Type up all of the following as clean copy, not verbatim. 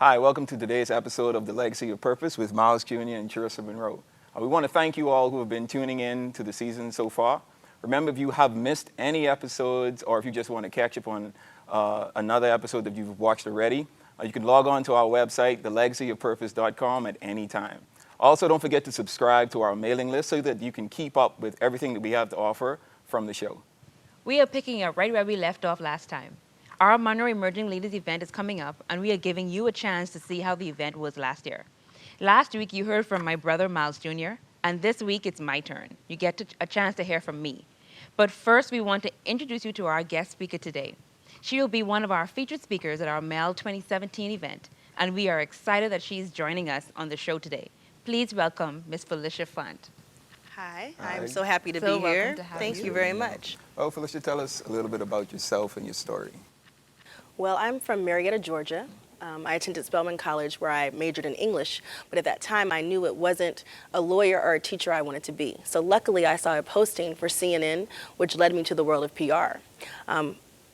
Hi, welcome to today's episode of The Legacy of Purpose with Miles Jr. and Charisa Munroe. We want to thank you all who have been tuning in to the season so far. Remember, if you have missed any episodes or if you just want to catch up on another episode that you've watched already, you can log on to our website, thelegacyofpurpose.com, at any time. Also, don't forget to subscribe to our mailing list so that you can keep up with everything that we have to offer from the show. We are picking up right where we left off last time. Our Munroe Emerging Leaders event is coming up, and we are giving you a chance to see how the event was last year. Last week, you heard from my brother, Miles Jr., and this week, it's my turn. You get a chance to hear from me. But first, we want to introduce you to our guest speaker today. She will be one of our featured speakers at our MEL 2017 event, and we are excited that she's joining us on the show today. Please welcome Ms. Phylicia Fanta. Hi, Hi. I'm so happy to So be here. welcome to have Thank you. you very much. Well, Phylicia, tell us a little bit about yourself and your story. Well, I'm from Marietta, Georgia. I attended Spelman College where I majored in English, but at that time I knew it wasn't a lawyer or a teacher I wanted to be. So luckily I saw a posting for CNN, which led me to the world of PR.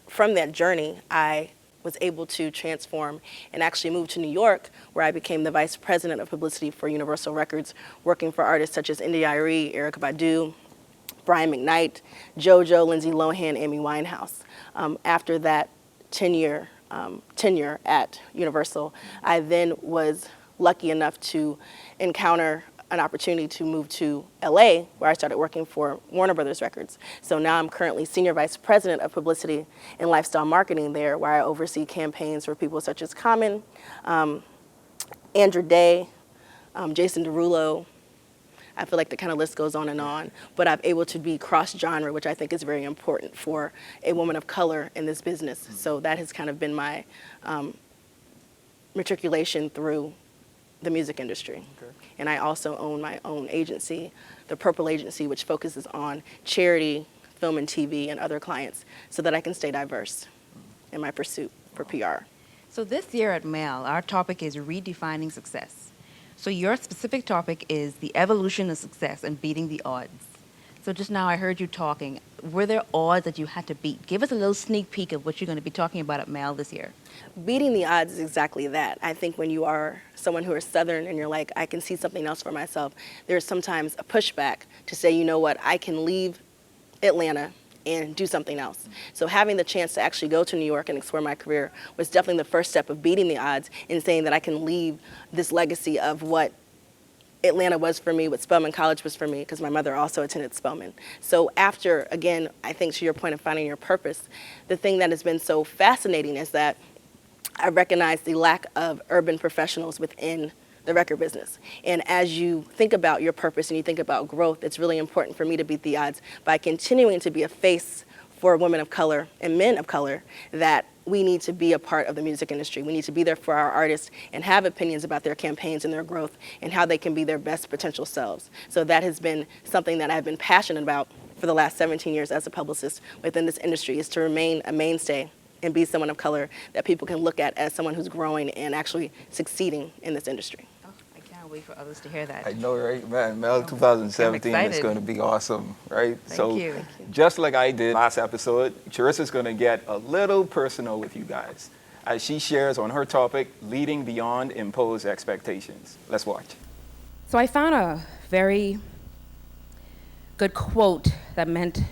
From that journey, I was able to transform and actually move to New York, where I became the vice president of publicity for Universal Records, working for artists such as India Arie, Erykah Badu, Brian McKnight, JoJo, Lindsay Lohan, Amy Winehouse. After that tenure at Universal, I then was lucky enough to encounter an opportunity to move to LA, where I started working for Warner Brothers Records. So now I'm currently Senior Vice President of Publicity and Lifestyle Marketing there, where I oversee campaigns for people such as Common, Andrew Day, Jason Derulo. I feel like the kind of list goes on, but I'm able to be cross-genre, which I think is very important for a woman of color in this business. So that has kind of been my matriculation through the music industry. Okay. And I also own my own agency, the Purple Agency, which focuses on charity, film and TV, and other clients so that I can stay diverse in my pursuit for PR. So this year at MEL, our topic is redefining success. So your specific topic is the evolution of success and beating the odds. So just now I heard you talking. Were there odds that you had to beat? Give us a little sneak peek of what you're going to be talking about at MEL this year. Beating the odds is exactly that. I think when you are someone who is Southern and you're like, I can see something else for myself, there's sometimes a pushback to say, you know what, I can leave Atlanta and do something else. So having the chance to actually go to New York and explore my career was definitely the first step of beating the odds and saying that I can leave this legacy of what Atlanta was for me, what Spelman College was for me, because my mother also attended Spelman. So after, again, I think to your point of finding your purpose, the thing that has been so fascinating is that I recognize the lack of urban professionals within the record business. And as you think about your purpose and you think about growth, it's really important for me to beat the odds by continuing to be a face for women of color and men of color, that we need to be a part of the music industry. We need to be there for our artists and have opinions about their campaigns and their growth and how they can be their best potential selves. So that has been something that I've been passionate about for the last 17 years as a publicist within this industry, is to remain a mainstay and be someone of color that people can look at as someone who's growing and actually succeeding in this industry. Oh, I can't wait for others to hear that. I know, right, man? MEL 2017 I'm is excited. going to be awesome, right? Thank you. Just like I did last episode, Charisa's going to get a little personal with you guys as she shares on her topic, leading beyond imposed expectations. Let's watch. So I found a very good quote that meant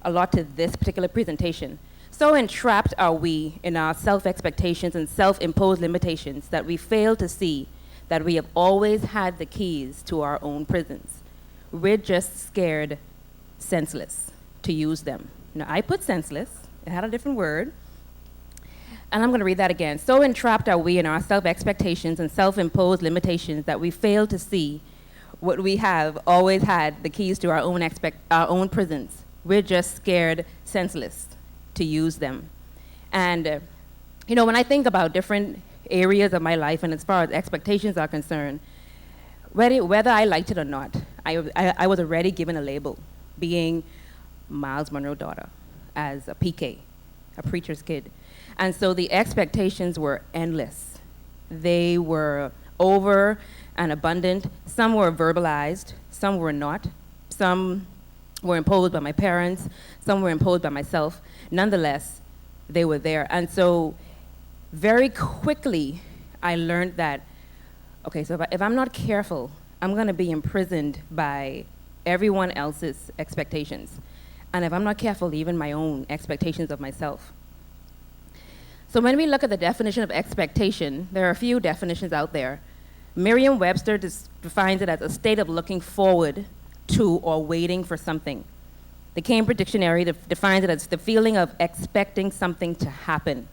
a lot to this particular presentation. So entrapped are we in our self-expectations and self-imposed limitations that we fail to see that we have always had the keys to our own prisons. We're just scared senseless to use them. Now, I put senseless. It had a different word. And I'm going to read that again. So entrapped are we in our self-expectations and self-imposed limitations that we fail to see what we have always had the keys to our own prisons. We're just scared senseless to use them. And, when I think about different areas of my life and as far as expectations are concerned, whether I liked it or not, I was already given a label, being Miles Munroe daughter, as a PK, a preacher's kid. And so the expectations were endless. They were over and abundant. Some were verbalized, some were not. Some were imposed by my parents, some were imposed by myself. Nonetheless, they were there. And so very quickly, I learned that, okay, so if I'm not careful, I'm going to be imprisoned by everyone else's expectations. And if I'm not careful, even my own expectations of myself. So when we look at the definition of expectation, there are a few definitions out there. Merriam-Webster defines it as a state of looking forward to or waiting for something. The Cambridge Dictionary defines it as the feeling of expecting something to happen.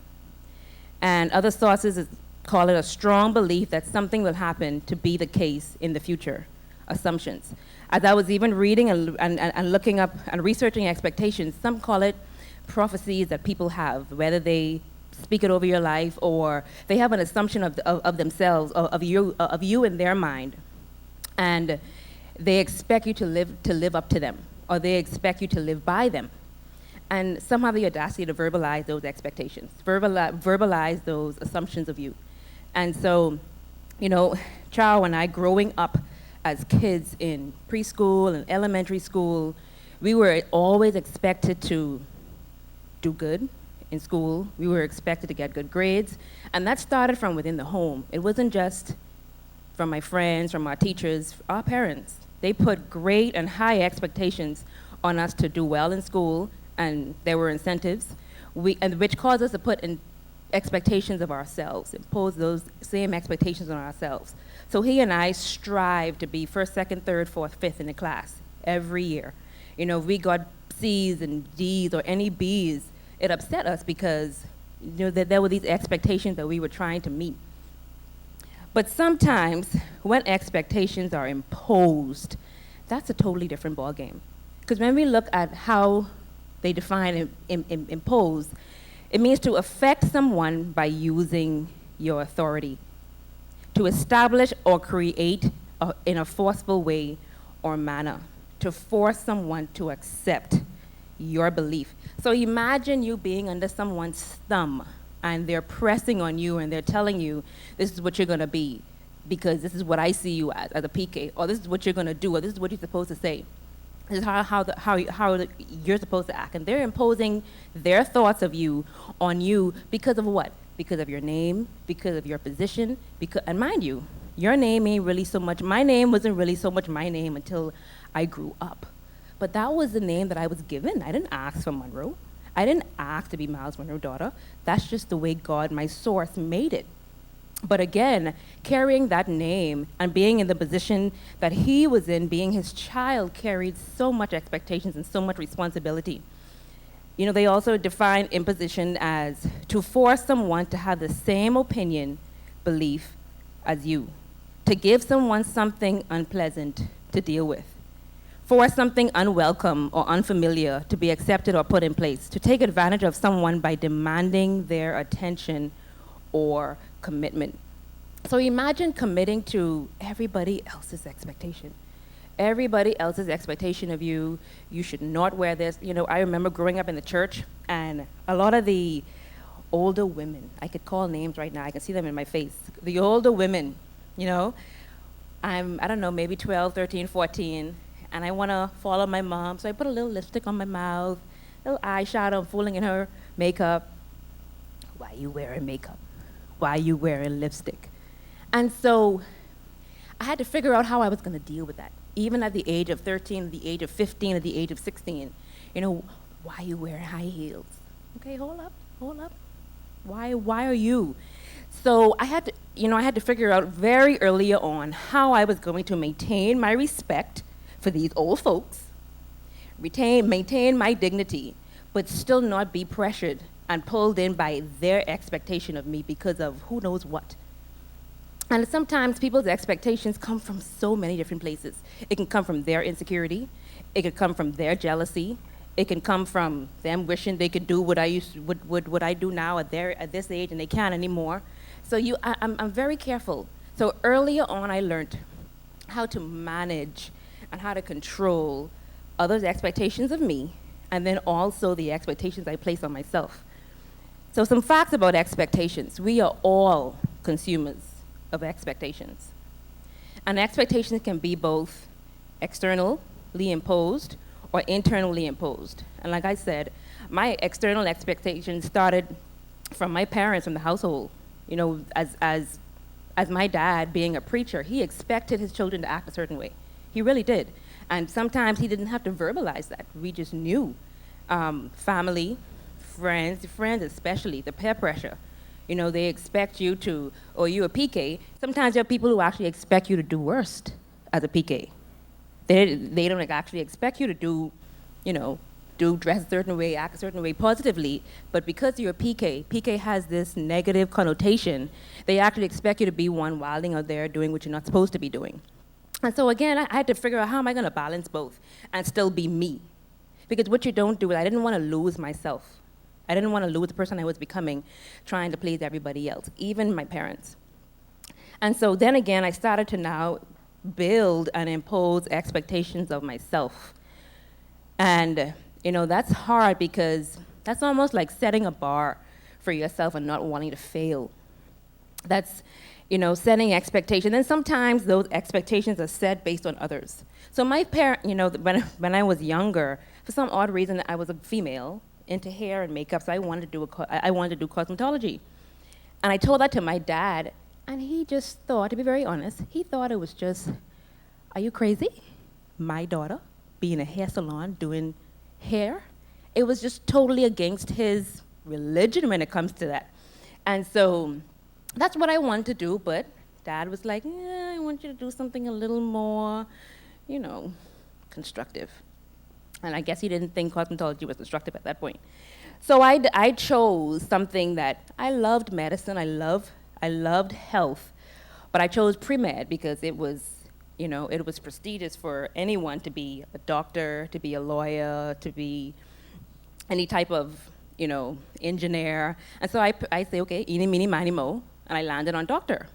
And other sources call it a strong belief that something will happen to be the case in the future, assumptions. As I was even reading and looking up and researching expectations, some call it prophecies that people have, whether they speak it over your life or they have an assumption of themselves, of you in their mind. And they expect you to live up to them, or they expect you to live by them. And some have the audacity to verbalize those expectations, verbalize those assumptions of you. And so, Chao and I, growing up as kids in preschool and elementary school, we were always expected to do good in school. We were expected to get good grades. And that started from within the home. It wasn't just from my friends, from our teachers, our parents. They put great and high expectations on us to do well in school, and there were incentives, which caused us to put in expectations of ourselves, impose those same expectations on ourselves. So he and I strive to be first, second, third, fourth, fifth in the class every year. If we got C's and D's or any B's, it upset us because that there were these expectations that we were trying to meet. But sometimes when expectations are imposed, that's a totally different ballgame. Because when we look at how they define impose, it means to affect someone by using your authority, to establish or create in a forceful way or manner, to force someone to accept your belief. So imagine you being under someone's thumb and they're pressing on you and they're telling you, this is what you're gonna be because this is what I see you as a PK, or this is what you're gonna do, or this is what you're supposed to say. This is how you're supposed to act. And they're imposing their thoughts of you on you because of what? Because of your name, because of your position, and mind you, your name ain't really so much, my name wasn't really so much my name until I grew up. But that was the name that I was given. I didn't ask for Munroe. I didn't ask to be Miles Munroe's daughter. That's just the way God, my source, made it. But again, carrying that name and being in the position that he was in, being his child, carried so much expectations and so much responsibility. They also define imposition as to force someone to have the same opinion, belief as you, to give someone something unpleasant to deal with, force something unwelcome or unfamiliar to be accepted or put in place, to take advantage of someone by demanding their attention or commitment. So imagine committing to everybody else's expectation. Everybody else's expectation of you. You should not wear this. I remember growing up in the church, and a lot of the older women, I could call names right now, I can see them in my face. The older women, I don't know, maybe 12, 13, 14, and I want to follow my mom, so I put a little lipstick on my mouth, a little eyeshadow, I'm fooling in her makeup. Why are you wearing makeup? Why are you wearing lipstick? And so I had to figure out how I was going to deal with that. Even at the age of 13, at the age of 15, at the age of 16, why are you wearing high heels? Okay, hold up. Why are you? So I had to figure out very early on how I was going to maintain my respect for these old folks, maintain my dignity, but still not be pressured and pulled in by their expectation of me because of who knows what. And sometimes people's expectations come from so many different places. It can come from their insecurity. It could come from their jealousy. It can come from them wishing they could do what I do now at this age, and they can't anymore. So I'm very careful. So earlier on, I learned how to manage and how to control others' expectations of me, and then also the expectations I place on myself. So some facts about expectations. We are all consumers of expectations. And expectations can be both externally imposed or internally imposed. And like I said, my external expectations started from my parents, from the household. As as my dad being a preacher, he expected his children to act a certain way. He really did. And sometimes he didn't have to verbalize that. We just knew. Family, friends especially, the peer pressure. You know, they expect you to, or you a PK. Sometimes there are people who actually expect you to do worse as a PK. They don't actually expect you to do, you know, dress a certain way, act a certain way positively, but because you're a PK has this negative connotation. They actually expect you to be one wilding out there doing what you're not supposed to be doing. And so again, I had to figure out how am I going to balance both and still be me? Because what you don't do is I didn't want to lose myself. I didn't want to lose the person I was becoming trying to please everybody else, even my parents. And so then again, I started to now build and impose expectations of myself. And, you know, that's hard because that's almost like setting a bar for yourself and not wanting to fail. That's, you know, setting expectations. And sometimes those expectations are set based on others. So my parent, you know, when I was younger, for some odd reason, I was a female into hair and makeup, so I wanted to do cosmetology. And I told that to my dad, and he just thought, to be very honest, he thought it was just, are you crazy? My daughter being in a hair salon doing hair? It was just totally against his religion when it comes to that. And so that's what I wanted to do, but Dad was like, I want you to do something a little more, you know, constructive. And I guess he didn't think cosmetology was constructive at that point. So I chose something that I loved medicine, I loved health, but I chose pre-med because it was, you know, it was prestigious for anyone to be a doctor, to be a lawyer, to be any type of, you know, engineer. And so I say, okay, eeny, meeny, miny, mo, and I landed on doctor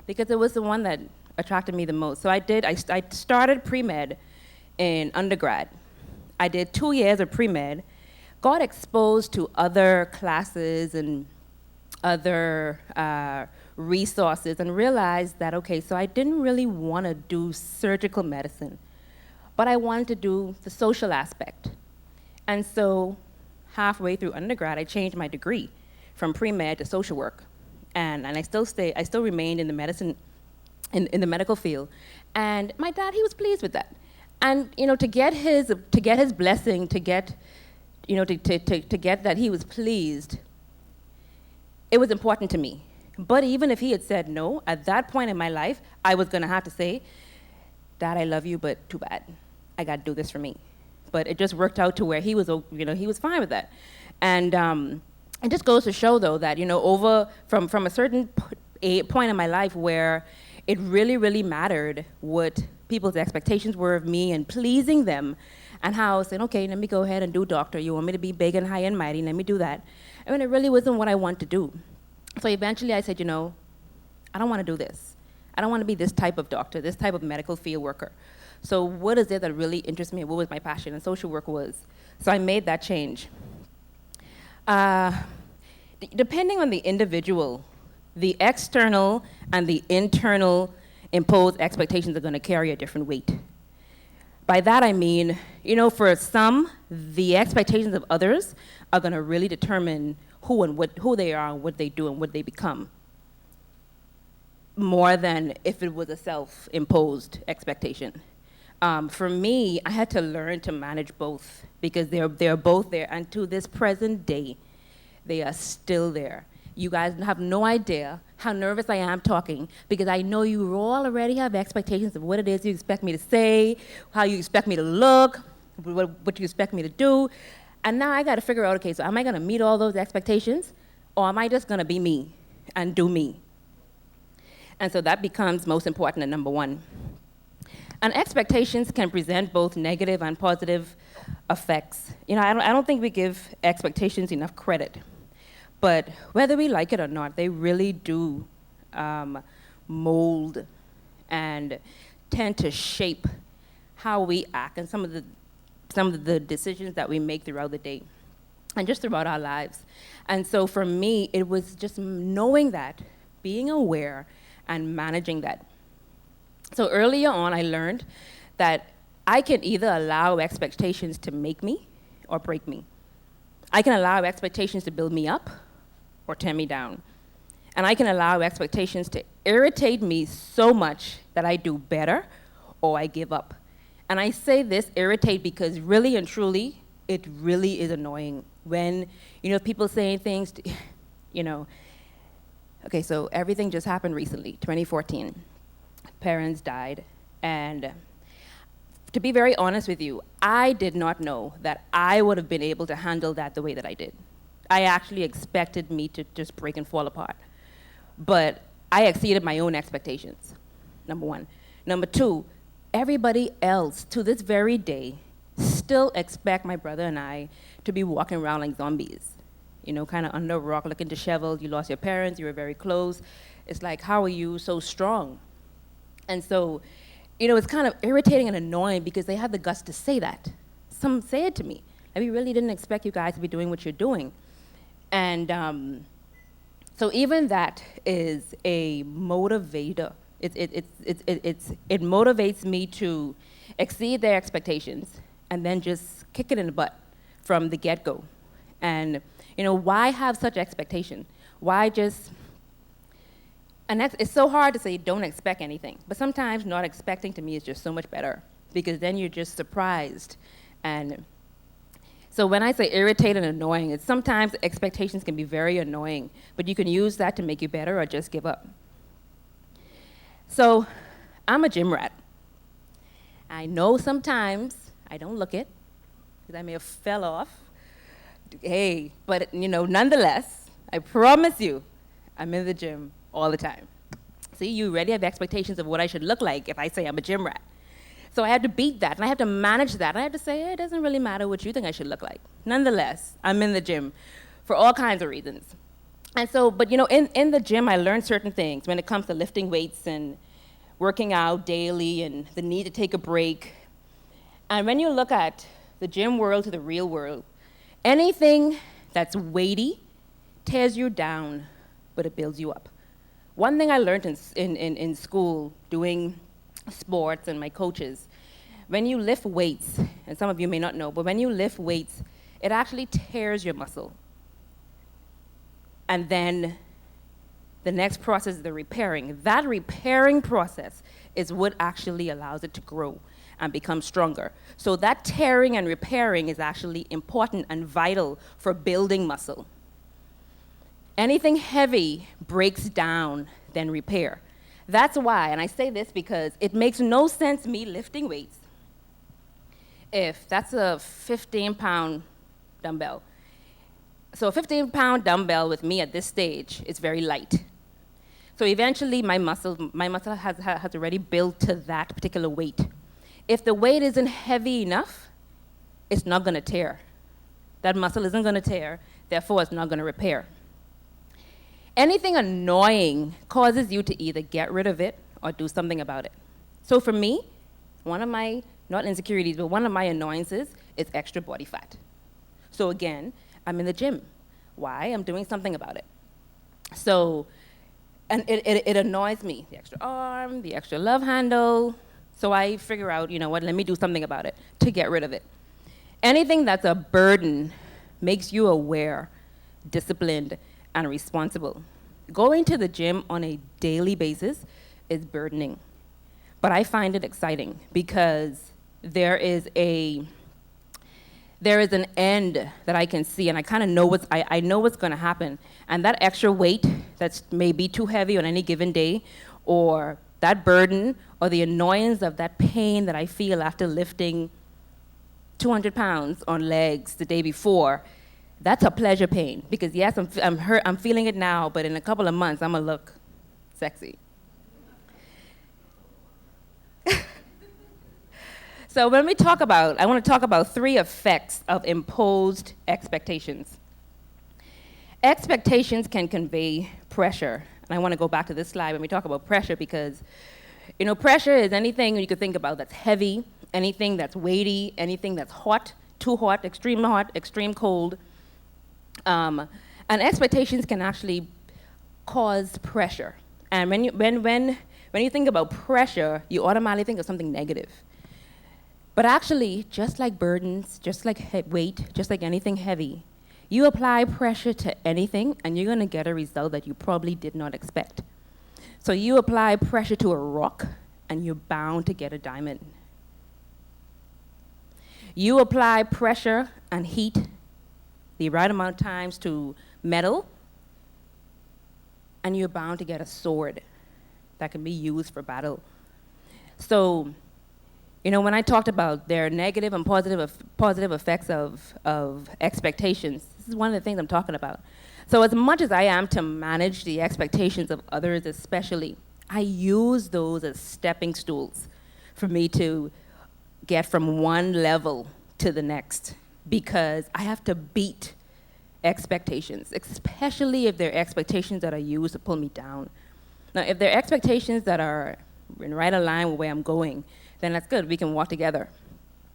because it was the one that attracted me the most. So I started pre-med in undergrad. I did 2 years of pre-med, got exposed to other classes and other resources and realized that, okay, so I didn't really want to do surgical medicine, but I wanted to do the social aspect. And so halfway through undergrad, I changed my degree from pre-med to social work. And I still remained in the medicine, in the medical field. And my dad, he was pleased with that. And, you know, to get his blessing, to get that he was pleased, it was important to me. But even if he had said no, at that point in my life, I was gonna have to say, Dad, I love you, but too bad. I gotta do this for me. But it just worked out to where he was, you know, he was fine with that. And it just goes to show, though, that, you know, from a certain point in my life where it really, really mattered what people's expectations were of me and pleasing them, and how I was saying, okay, let me go ahead and do doctor. You want me to be big and high and mighty, let me do that. I mean, it really wasn't what I wanted to do. So eventually I said, you know, I don't want to do this. I don't want to be this type of doctor, this type of medical field worker. So what is it that really interests me? What was my passion? And social work was. So I made that change. Depending on the individual, the external and the internal imposed expectations are going to carry a different weight. By that I mean, you know, for some, the expectations of others are going to really determine who they are, what they do, and what they become, more than if it was a self-imposed expectation. For me, I had to learn to manage both because they're both there, and to this present day, they are still there. You guys have no idea how nervous I am talking because I know you all already have expectations of what it is you expect me to say, how you expect me to look, what you expect me to do. And now I got to figure out, okay, so am I going to meet all those expectations, or am I just going to be me and do me? And so that becomes most important and number one. And expectations can present both negative and positive effects. You know, I don't think we give expectations enough credit. But whether we like it or not, they really do mold and tend to shape how we act and some of the decisions that we make throughout the day and just throughout our lives. And so for me, it was just knowing that, being aware, and managing that. So earlier on, I learned that I can either allow expectations to make me or break me. I can allow expectations to build me up or tear me down. And I can allow expectations to irritate me so much that I do better or I give up. And I say this irritate because really and truly, it really is annoying when, people saying things, okay, so everything just happened recently, 2014. Parents died, and to be very honest with you, I did not know that I would have been able to handle that the way that I did. I actually expected me to just break and fall apart. But I exceeded my own expectations, number one. Number two, everybody else, to this very day, still expect my brother and I to be walking around like zombies. Kind of under a rock, looking disheveled. You lost your parents, you were very close. It's like, how are you so strong? And so, it's kind of irritating and annoying because they have the guts to say that. Some say it to me. We really didn't expect you guys to be doing what you're doing. And so even that is a motivator. It motivates me to exceed their expectations and then just kick it in the butt from the get-go. And why have such expectation? Why just, it's so hard to say don't expect anything, but sometimes not expecting to me is just so much better because then you're just surprised. And so when I say irritated and annoying, it's sometimes expectations can be very annoying, but you can use that to make you better or just give up. So I'm a gym rat. I know sometimes I don't look it because I may have fell off. Hey, but nonetheless, I promise you, I'm in the gym all the time. See, you already have expectations of what I should look like if I say I'm a gym rat. So I have to beat that, and I have to manage that. I have to say, hey, it doesn't really matter what you think I should look like. Nonetheless, I'm in the gym for all kinds of reasons. And so, but in the gym, I learned certain things when it comes to lifting weights and working out daily and the need to take a break. And when you look at the gym world to the real world, anything that's weighty tears you down, but it builds you up. One thing I learned in school doing sports and my coaches, when you lift weights, and some of you may not know, but when you lift weights, it actually tears your muscle. And then the next process is the repairing. That repairing process is what actually allows it to grow and become stronger. So that tearing and repairing is actually important and vital for building muscle. Anything heavy breaks down, then repair. That's why, and I say this because it makes no sense me lifting weights if that's a 15-pound dumbbell. So a 15-pound dumbbell with me at this stage is very light. So eventually my muscle has already built to that particular weight. If the weight isn't heavy enough, it's not gonna tear. That muscle isn't gonna tear, therefore it's not gonna repair. Anything annoying causes you to either get rid of it or do something about it. So for me, one of my, not insecurities, but one of my annoyances is extra body fat. So again, I'm in the gym. Why? I'm doing something about it. So, and it annoys me, the extra arm, the extra love handle. So I figure out, let me do something about it to get rid of it. Anything that's a burden makes you aware, disciplined, and responsible. Going to the gym on a daily basis is burdening, but I find it exciting because there is an end that I can see, and I kind of know I know what's going to happen. And that extra weight that's maybe too heavy on any given day, or that burden, or the annoyance of that pain that I feel after lifting 200 pounds on legs the day before, that's a pleasure pain. Because yes, I'm hurt, I'm feeling it now, but in a couple of months, I'm gonna look sexy. So when we talk about, I want to talk about 3 effects of imposed expectations. Expectations can convey pressure. And I want to go back to this slide when we talk about pressure because, pressure is anything you could think about that's heavy, anything that's weighty, anything that's hot, too hot, extreme cold. And expectations can actually cause pressure. And when you think about pressure, you automatically think of something negative. But actually, just like burdens, just like weight, just like anything heavy, You apply pressure to anything, and you're going to get a result that you probably did not expect. So you apply pressure to a rock, and you're bound to get a diamond. You apply pressure and heat the right amount of times to metal, and you're bound to get a sword that can be used for battle. So, when I talked about their negative and positive effects of expectations, this is one of the things I'm talking about. So as much as I am to manage the expectations of others especially, I use those as stepping stools for me to get from one level to the next, because I have to beat expectations, especially if they're expectations that are used to pull me down. Now, if they're expectations that are in right aligned with where I'm going, then that's good. We can walk together.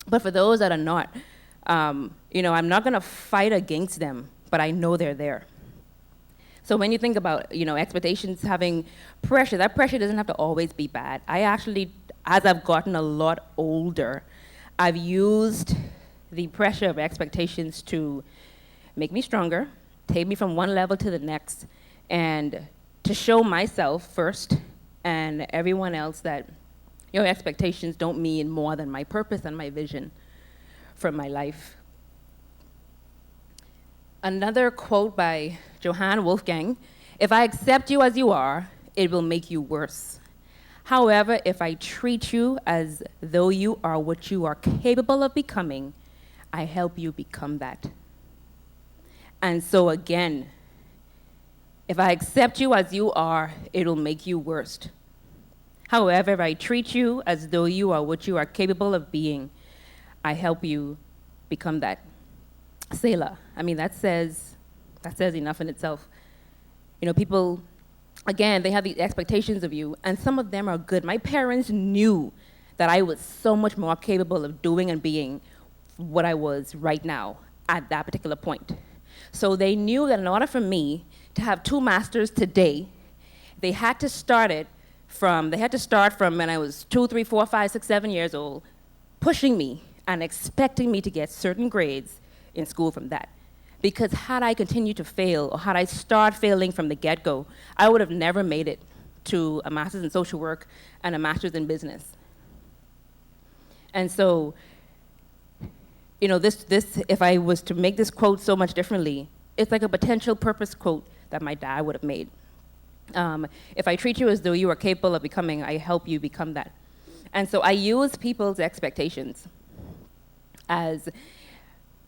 But for those that are not, I'm not going to fight against them, but I know they're there. So when you think about, expectations having pressure, that pressure doesn't have to always be bad. I actually, as I've gotten a lot older, I've used the pressure of expectations to make me stronger, take me from one level to the next, and to show myself first and everyone else that your expectations don't mean more than my purpose and my vision for my life. Another quote by Johann Wolfgang: "If I accept you as you are, it will make you worse. However, if I treat you as though you are what you are capable of becoming, I help you become that." And so again, if I accept you as you are, it'll make you worse. However, if I treat you as though you are what you are capable of being, I help you become that. Selah. I mean, that says enough in itself. People, again, they have these expectations of you, and some of them are good. My parents knew that I was so much more capable of doing and being what I was right now at that particular point. So they knew that in order for me to have 2 masters today, they had to start from when I was 2, 3, 4, 5, 6, 7 years old, pushing me and expecting me to get certain grades in school from that. Because had I continued to fail, or had I started failing from the get-go, I would have never made it to a master's in social work and a master's in business. And so, this if I was to make this quote so much differently, it's like a potential purpose quote that my dad would have made. If I treat you as though you are capable of becoming, I help you become that. And so I use people's expectations as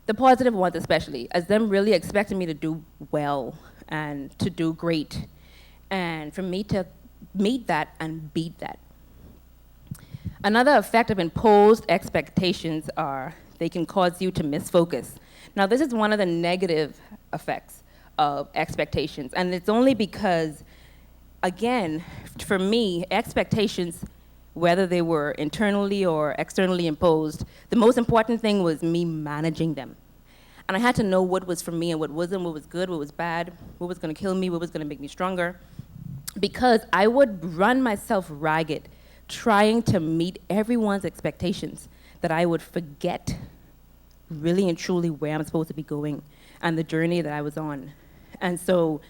the positive ones, especially, as them really expecting me to do well and to do great, and for me to meet that and beat that. Another effect of imposed expectations are they can cause you to miss focus. Now, this is one of the negative effects of expectations, and it's only because, again, for me, expectations, whether they were internally or externally imposed, the most important thing was me managing them. And I had to know what was for me and what wasn't, what was good, what was bad, what was going to kill me, what was going to make me stronger, because I would run myself ragged trying to meet everyone's expectations, that I would forget really and truly where I'm supposed to be going and the journey that I was on. And so,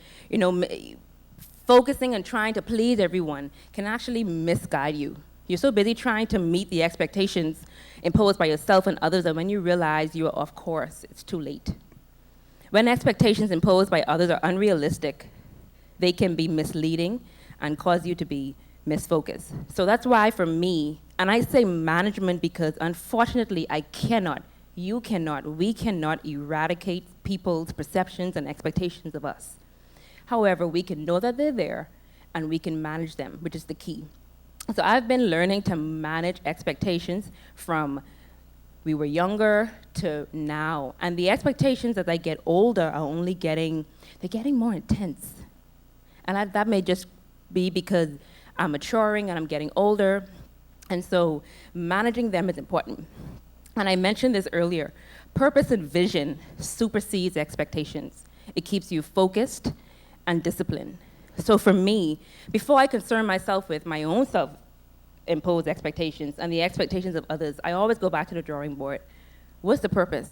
focusing and trying to please everyone can actually misguide you. You're so busy trying to meet the expectations imposed by yourself and others that when you realize you are off course, it's too late. When expectations imposed by others are unrealistic, they can be misleading and cause you to be misfocused. So that's why for me, and I say management because unfortunately we cannot eradicate people's perceptions and expectations of us. However, we can know that they're there and we can manage them, which is the key. So I've been learning to manage expectations from we were younger to now. And the expectations as I get older are they're getting more intense. And that may just be because I'm maturing and I'm getting older. And so managing them is important. And I mentioned this earlier. Purpose and vision supersedes expectations. It keeps you focused and disciplined. So for me, before I concern myself with my own self-imposed expectations and the expectations of others, I always go back to the drawing board. What's the purpose?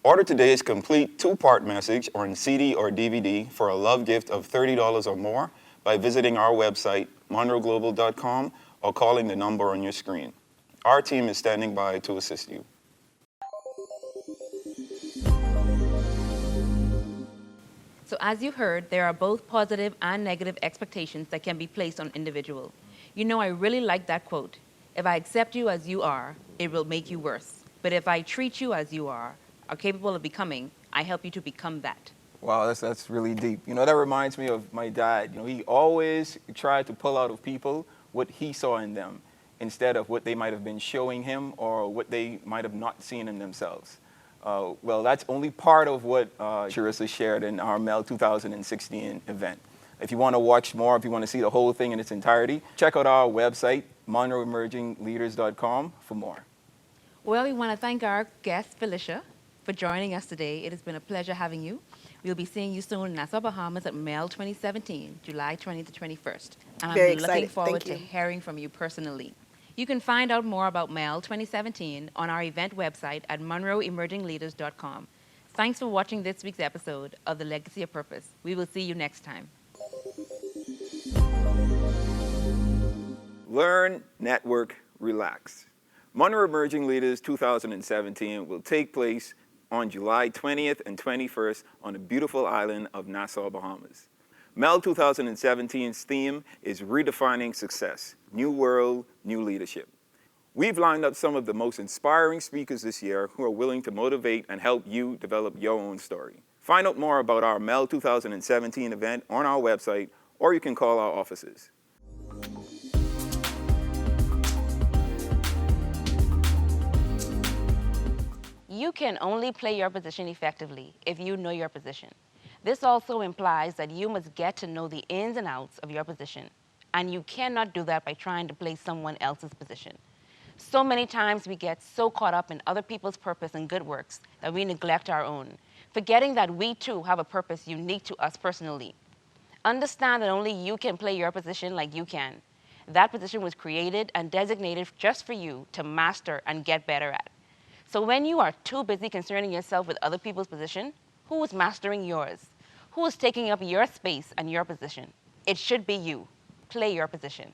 Order today's complete two-part message on CD or DVD for a love gift of $30 or more by visiting our website, monroeglobal.com, or calling the number on your screen. Our team is standing by to assist you. So as you heard, there are both positive and negative expectations that can be placed on individual. You know, I really like that quote. If I accept you as you are, it will make you worse. But if I treat you as you are capable of becoming, I help you to become that. Wow, that's really deep. You know, that reminds me of my dad. You know, he always tried to pull out of people what he saw in them instead of what they might have been showing him or what they might have not seen in themselves. Well, that's only part of what Charisa shared in our Mel 2016 event. If you want to watch more, if you want to see the whole thing in its entirety, check out our website, monroeemergingleaders.com, for more. Well, we want to thank our guest, Phylicia, for joining us today. It has been a pleasure having you. We'll be seeing you soon in Nassau, Bahamas at Mel 2017, July 20th to 21st. And Very I'm looking excited. forward Thank to you. hearing from you personally. You can find out more about Mel 2017 on our event website at monroeemergingleaders.com. Thanks for watching this week's episode of The Legacy of Purpose. We will see you next time. Learn, network, relax. Monroe Emerging Leaders 2017 will take place on July 20th and 21st on the beautiful island of Nassau, Bahamas. Mel 2017's theme is Redefining Success, New World, New Leadership. We've lined up some of the most inspiring speakers this year who are willing to motivate and help you develop your own story. Find out more about our Mel 2017 event on our website, or you can call our offices. You can only play your position effectively if you know your position. This also implies that you must get to know the ins and outs of your position, and you cannot do that by trying to play someone else's position. So many times we get so caught up in other people's purpose and good works that we neglect our own, forgetting that we too have a purpose unique to us personally. Understand that only you can play your position like you can. That position was created and designated just for you to master and get better at. So when you are too busy concerning yourself with other people's position, who is mastering yours? Who is taking up your space and your position? It should be you. Play your position.